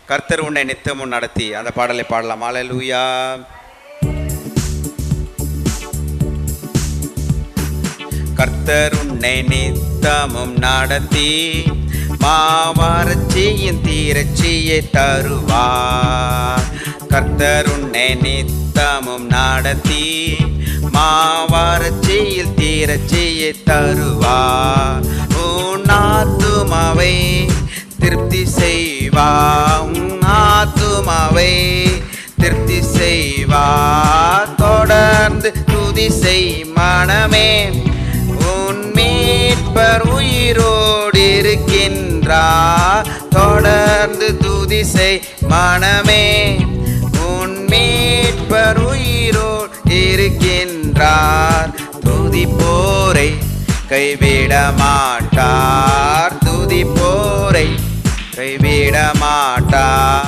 கர்த்தர் உன்னை நித்தமும் நடத்தி. அந்த பாடலை பாடலாம். அல்லேலூயா. கர்த்தர் உன்னை நித்தமும் நடத்தி மாவறட்சியின் தீரட்சியை தருவார். கர்த்தர் உன்னை நித்தமும் நடத்தி மாவறட்சியில் தீரட்சியை தருவார். உன் ஆத்துமாவை திருப்தி செய்வார். உன் ஆத்துமாவை திருப்தி செய்வார். தொடர்ந்து துதி செய் மனமே, உன் மீட்பர் உயிரோடு இருக்கின்றார். தொடர்ந்து துதி செய் மனமே, உன் மீட்பர் உயிரோடு இருக்கின்றார். துதிப்போரை கைவிட மாட்டார். துதிப்போரை கைவிட மாட்டார்.